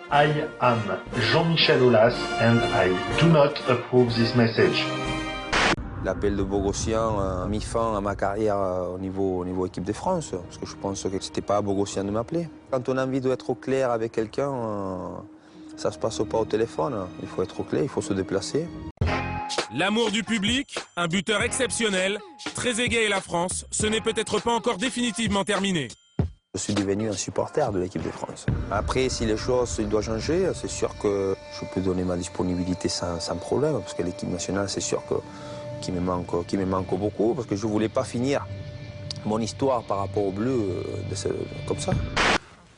I am Jean-Michel Aulas and I do not approve this message. L'appel de Bogossian a mis fin à ma carrière au niveau équipe de France, parce que je pense que c'était pas à Bogossian de m'appeler. Quand on a envie d'être au clair avec quelqu'un, ça se passe pas au téléphone. Il faut être au clair, il faut se déplacer. L'amour du public, un buteur exceptionnel, très égayé la France, ce n'est peut-être pas encore définitivement terminé. Je suis devenu un supporter de l'équipe de France. Après, si les choses doivent changer, c'est sûr que je peux donner ma disponibilité sans problème, parce que l'équipe nationale, c'est sûr qu'il me manque beaucoup, parce que je ne voulais pas finir mon histoire par rapport au bleu comme ça.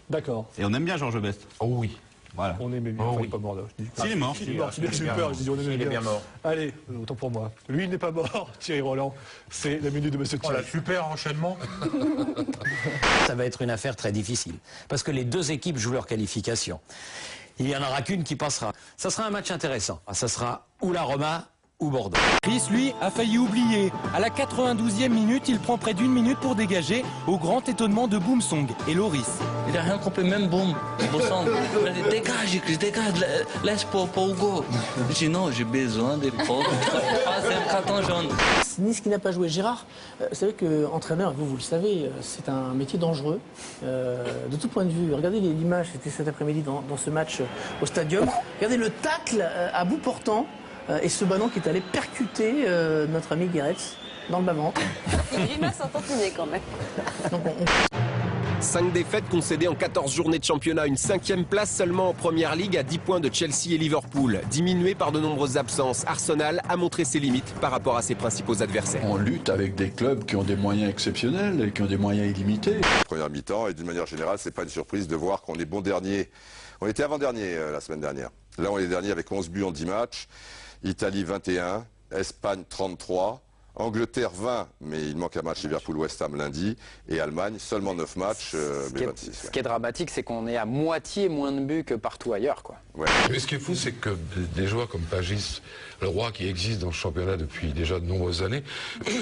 D'accord. Et on aime bien Georges Best. Oh oui. Voilà. On aimait bien. Oh, Enfin, oui. il n'est pas mort là. S'il est mort. Il est mort. J'ai eu peur. Je dis on aimait bien. Il est bien mort. Allez, autant pour moi. Lui, il n'est pas mort. Thierry Roland, c'est la minute de Monsieur Thierry. Oh, la super enchaînement. Ça va être une affaire très difficile, parce que les deux équipes jouent leur qualification. Il n'y en aura qu'une qui passera. Ça sera un match intéressant. Ça sera ou la Roma ou Bordeaux. Chris, lui, a failli oublier. À la 92e minute, il prend près d'une minute pour dégager, au grand étonnement de Boumsong et Loris. Il n'a rien compris, même Boum. Dégage, Chris, dégage, laisse pour Hugo. Je dis non, j'ai besoin des pauvres. Troisième carton jaune. Nice qui n'a pas joué. Gérard, vous savez qu'entraîneur, vous le savez, c'est un métier dangereux. De tout point de vue, regardez l'image, c'était cet après-midi dans ce match au Stadium. Regardez le tacle à bout portant. Et ce ballon qui est allé percuter notre ami Guéretz dans le bas-ventre. Les grimaces sont tantinées quand même. Donc 5 défaites concédées en 14 journées de championnat, une 5e place seulement en Première Ligue à 10 points de Chelsea et Liverpool. Diminué par de nombreuses absences, Arsenal a montré ses limites par rapport à ses principaux adversaires. On lutte avec des clubs qui ont des moyens exceptionnels et qui ont des moyens illimités. Première mi-temps, et d'une manière générale, c'est pas une surprise de voir qu'on est bon dernier. On était avant-dernier la semaine dernière. Là, on est dernier avec 11 buts en 10 matchs. Italie 21, Espagne 33, Angleterre 20, mais il manque un match Liverpool-West Ham lundi, et Allemagne seulement 9 matchs, mais 26. Ce qui est dramatique, c'est qu'on est à moitié moins de buts que partout ailleurs, quoi. Ouais. Mais ce qui est fou, c'est que des joueurs comme Pagis, le roi qui existe dans le championnat depuis déjà de nombreuses années,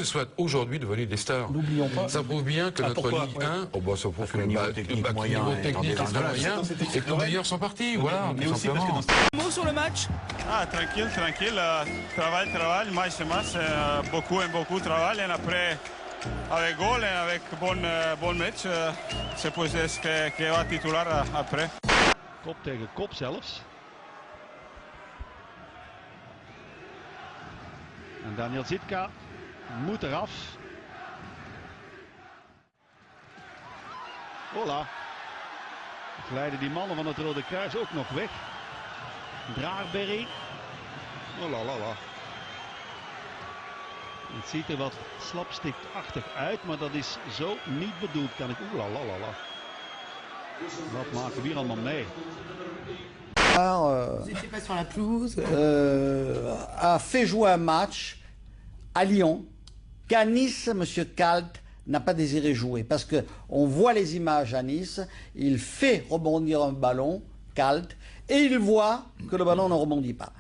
soient aujourd'hui devenus des stars. N'oublions pas. Ça prouve bien que notre Ligue 1, oh bah, ça prouve que le niveau technique moyen et que nos meilleurs sont partis, voilà. Mais aussi parce que dans Mot sur le match. Ah, tranquille. Travail, match, beaucoup de travail. Et après, avec goal et avec bon match, c'est possible qu'il va titulaire après. Kop tegen kop zelfs. En Daniel Zitka moet eraf. Hola. Glijden die mannen van het Rode Kruis ook nog weg. Draagberry. Oh la la la. Het ziet er wat slapstickachtig uit, maar dat is zo niet bedoeld. Kan ik... Oeh la la la la. Wat maken we hier allemaal mee? Vous n'étiez pas sur la pelouse. A fait jouer un match à Lyon qu'à Nice, M. Kalt n'a pas désiré jouer. Parce qu'on voit les images à Nice, il fait rebondir un ballon, Kalt, et il voit que le ballon ne rebondit pas.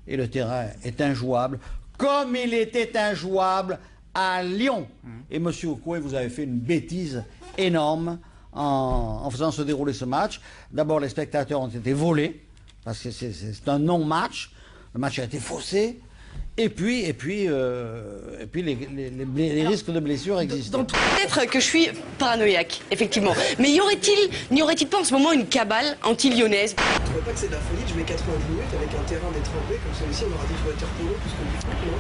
Et le terrain est injouable, comme il était injouable à Lyon. Et M. Okoué, vous avez fait une bêtise énorme en faisant se dérouler ce match. D'abord, les spectateurs ont été volés. Parce que c'est un non-match, le match a été faussé, et puis les risques de blessures existent. Peut-être que je suis paranoïaque, effectivement. Mais n'y aurait-il pas en ce moment une cabale anti-lyonnaise? Je ne trouvez pas que c'est de la folie de jouer 90 minutes avec un terrain détrempé comme celui-ci? On aura dit qu'il faut être polo plus que du foot, non?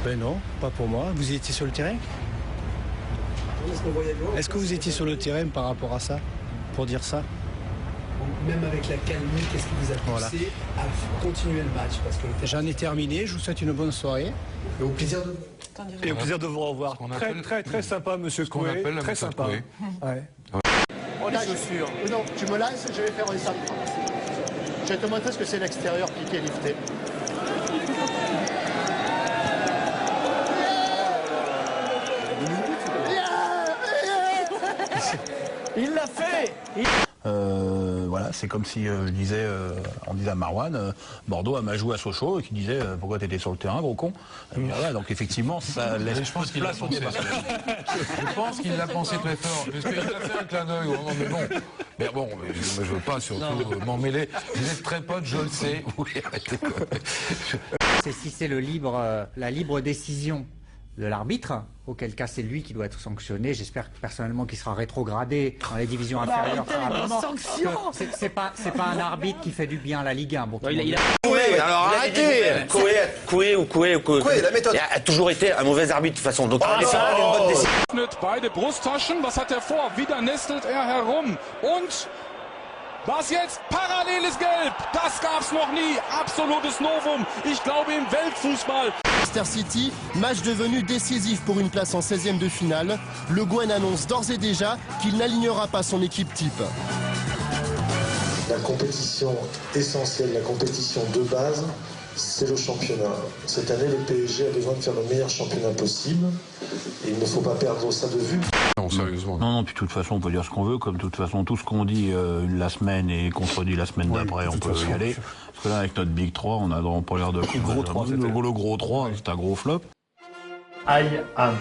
Ben non, pas pour moi. Vous étiez sur le terrain? Est-ce que vous étiez sur le terrain par rapport à ça, pour dire ça? Même avec la calmie, qu'est-ce qui vous a poussé à continuer le match? J'en ai terminé, je vous souhaite une bonne soirée. Et au plaisir de vous revoir. Très sympa, monsieur Coué. Très sympa. Ouais. Les chaussures. Non, tu me laisses, je vais faire un sale. Je vais te montrer ce que c'est l'extérieur piqué lifté. il l'a fait. Voilà, c'est comme si on disait à Marouane, Bordeaux a mal joué à Sochaux, et qui disait pourquoi t'étais sur le terrain, gros con. Voilà, donc effectivement, ça laisse je pense qu'il place au débat. Je pense qu'il l'a pensé très fort. Parce qu'il a fait un clin d'œil. Mais bon, je veux pas surtout m'en mêler. Vous êtes très potes, je le sais. Oui, arrêtez quoi. Si c'est la libre décision de l'arbitre, auquel cas c'est lui qui doit être sanctionné. J'espère personnellement qu'il sera rétrogradé dans les divisions inférieures. C'est pas un arbitre qui fait du bien à la Ligue 1. Bon, alors arrêtez. Coué, la méthode. Il a toujours été un mauvais arbitre de toute façon. Donc il fera une bonne décision. Beide Brusttaschen, was hat vor? Wieder nestelt herum. Und was jetzt? Paralleles Gelb. Das gab's noch nie. Absolutes Novum. Ich glaube im Weltfußball. Manchester City, match devenu décisif pour une place en 16e de finale. Le Guen annonce d'ores et déjà qu'il n'alignera pas son équipe type. La compétition essentielle, la compétition de base, c'est le championnat. Cette année, le PSG a besoin de faire le meilleur championnat possible. Et il ne faut pas perdre ça de vue. Non, sérieusement. Non, puis de toute façon, on peut dire ce qu'on veut. Comme de toute façon, tout ce qu'on dit la semaine et contredit la semaine d'après, on peut y aller. Parce que là, avec notre Big 3, on a pas l'air de... Le gros 3, c'est un gros flop. I am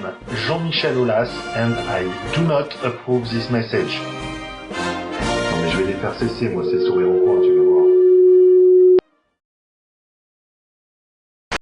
Jean-Michel Aulas and I do not approve this message. Non mais je vais les faire cesser, moi, ces sourires au coin, tu vois.